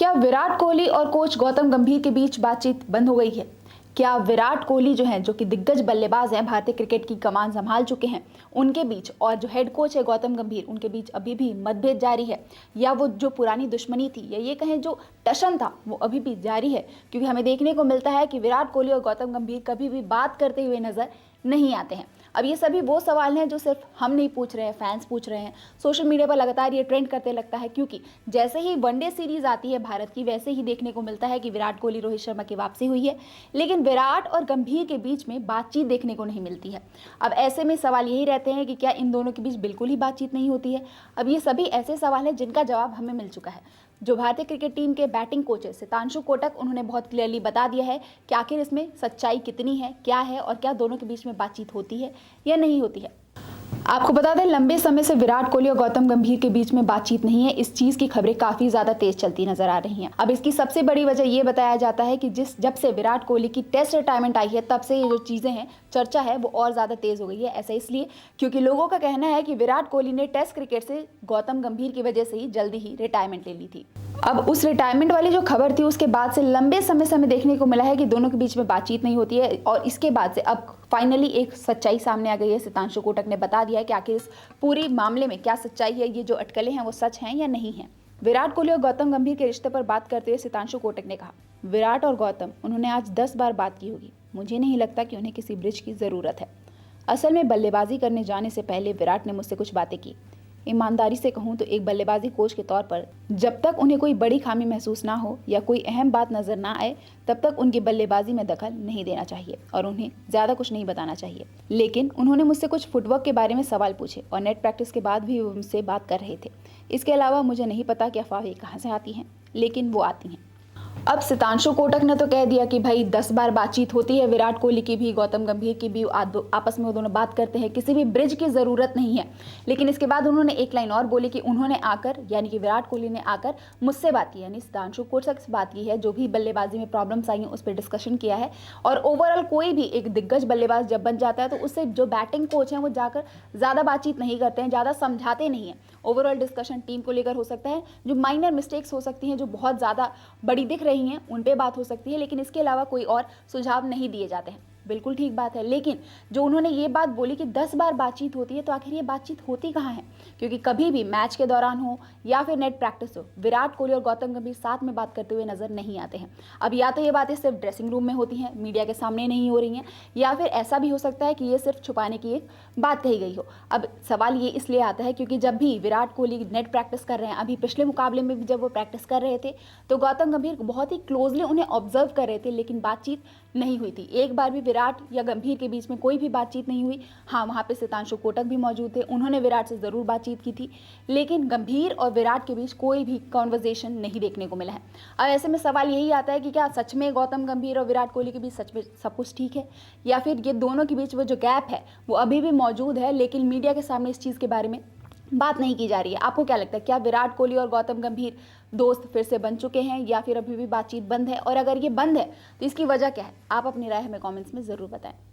क्या विराट कोहली और कोच गौतम गंभीर के बीच बातचीत बंद हो गई है? क्या विराट कोहली जो हैं, जो कि दिग्गज बल्लेबाज हैं, भारतीय क्रिकेट की कमान संभाल चुके हैं, उनके बीच और जो हेड कोच है गौतम गंभीर, उनके बीच अभी भी मतभेद जारी है? या वो जो पुरानी दुश्मनी थी, या ये कहें जो टशन था, वो अभी भी जारी है? क्योंकि हमें देखने को मिलता है कि विराट कोहली और गौतम गंभीर कभी भी बात करते हुए नजर नहीं आते हैं। अब ये सभी वो सवाल हैं जो सिर्फ हम नहीं पूछ रहे हैं, फैंस पूछ रहे हैं। सोशल मीडिया पर लगातार ये ट्रेंड करते लगता है, क्योंकि जैसे ही वनडे सीरीज आती है भारत की, वैसे ही देखने को मिलता है कि विराट कोहली, रोहित शर्मा की वापसी हुई है, लेकिन विराट और गंभीर के बीच में बातचीत देखने को नहीं मिलती है। अब ऐसे में सवाल यही रहते हैं कि क्या इन दोनों के बीच बिल्कुल ही बातचीत नहीं होती है? अब ये सभी ऐसे सवाल हैं जिनका जवाब हमें मिल चुका है। जो भारतीय क्रिकेट टीम के बैटिंग कोच है सितांशु कोटक, उन्होंने बहुत क्लियरली बता दिया है कि आखिर इसमें सच्चाई कितनी है, क्या है, और क्या दोनों के बीच में बातचीत होती है या नहीं होती है। आपको बता दें, लंबे समय से विराट कोहली और गौतम गंभीर के बीच में बातचीत नहीं है। इस चीज की खबरें काफी ज्यादा तेज चलती नजर आ रही हैं। अब इसकी सबसे बड़ी वजह यह बताया जाता है कि जब से विराट कोहली की टेस्ट रिटायरमेंट आई है, तब से ये जो चीजें हैं, चर्चा है, वो और ज्यादा तेज हो गई है। ऐसा इसलिए क्योंकि लोगों का कहना है कि विराट कोहली ने टेस्ट क्रिकेट से गौतम गंभीर की वजह से ही जल्दी ही रिटायरमेंट ले ली थी। अब उस रिटायरमेंट वाली जो खबर थी, उसके बाद से लंबे समय से हमें देखने को मिला है कि दोनों के बीच में बातचीत नहीं होती है, और इसके बाद से अब फाइनली एक सच्चाई सामने आ गई है। सितांशु कोटक ने बता दिया है कि आखिर इस पूरी मामले में क्या सच्चाई है, ये जो अटकलें हैं वो सच हैं या नहीं हैं। विराट कोहली और गौतम गंभीर के रिश्ते पर बात करते हुए सितांशु कोटक ने कहा, विराट और गौतम, उन्होंने आज 10 बार बात की होगी। मुझे नहीं लगता कि उन्हें किसी ब्रिज की जरूरत है। असल में बल्लेबाजी करने जाने से पहले विराट ने मुझसे कुछ बातें की। ईमानदारी से कहूं तो एक बल्लेबाजी कोच के तौर पर जब तक उन्हें कोई बड़ी खामी महसूस ना हो या कोई अहम बात नजर ना आए, तब तक उनकी बल्लेबाजी में दखल नहीं देना चाहिए और उन्हें ज़्यादा कुछ नहीं बताना चाहिए। लेकिन उन्होंने मुझसे कुछ फुटवर्क के बारे में सवाल पूछे और नेट प्रैक्टिस के बाद भी वो मुझसे बात कर रहे थे। इसके अलावा मुझे नहीं पता कि अफवाहें कहाँ से आती हैं, लेकिन वो आती हैं। अब सितांशु कोटक ने तो कह दिया कि भाई 10 बार बातचीत होती है, विराट कोहली की भी, गौतम गंभीर की भी, आपस में वो दोनों बात करते हैं, किसी भी ब्रिज की ज़रूरत नहीं है। लेकिन इसके बाद उन्होंने एक लाइन और बोली कि उन्होंने आकर, यानी कि विराट कोहली ने आकर मुझसे बात की, यानी सितांशु कोटक से बात की है, जो भी बल्लेबाजी में प्रॉब्लम्स आई हैं उस पर डिस्कशन किया है। और ओवरऑल कोई भी एक दिग्गज बल्लेबाज जब बन जाता है तो उससे जो बैटिंग कोच हैं वो जाकर ज़्यादा बातचीत नहीं करते हैं, ज़्यादा समझाते नहीं हैं। ओवरऑल डिस्कशन टीम को लेकर हो सकता है, जो माइनर मिस्टेक्स हो सकती हैं, जो बहुत ज़्यादा बड़ी दिख रही हैं, उन पे बात हो सकती है, लेकिन इसके अलावा कोई और सुझाव नहीं दिए जाते हैं। बिल्कुल ठीक बात है, लेकिन जो उन्होंने ये बात बोली कि 10 बार बातचीत होती है, तो आखिर ये बातचीत होती कहाँ है? क्योंकि कभी भी मैच के दौरान हो या फिर नेट प्रैक्टिस हो, विराट कोहली और गौतम गंभीर साथ में बात करते हुए नजर नहीं आते हैं। अब या तो ये बातें सिर्फ ड्रेसिंग रूम में होती हैं, मीडिया के सामने नहीं हो रही हैं, या फिर ऐसा भी हो सकता है कि ये सिर्फ छुपाने की एक बात कही गई हो। अब सवाल ये इसलिए आता है क्योंकि जब भी विराट कोहली नेट प्रैक्टिस कर रहे हैं, अभी पिछले मुकाबले में भी जब वो प्रैक्टिस कर रहे थे, तो गौतम गंभीर बहुत ही क्लोजली उन्हें ऑब्जर्व कर रहे थे, लेकिन बातचीत नहीं हुई थी। एक बार भी विराट या गंभीर के बीच में कोई भी बातचीत नहीं हुई। हाँ, वहाँ पे सितांशु कोटक भी मौजूद थे, उन्होंने विराट से ज़रूर बातचीत की थी, लेकिन गंभीर और विराट के बीच कोई भी कॉन्वर्जेशन नहीं देखने को मिला है। अब ऐसे में सवाल यही आता है कि क्या सच में गौतम गंभीर और विराट कोहली के बीच सच में सब कुछ ठीक है, या फिर ये दोनों के बीच वो जो गैप है वो अभी भी मौजूद है, लेकिन मीडिया के सामने इस चीज़ के बारे में बात नहीं की जा रही है। आपको क्या लगता है, क्या विराट कोहली और गौतम गंभीर दोस्त फिर से बन चुके हैं, या फिर अभी भी बातचीत बंद है? और अगर ये बंद है तो इसकी वजह क्या है? आप अपनी राय हमें कमेंट्स में ज़रूर बताएं।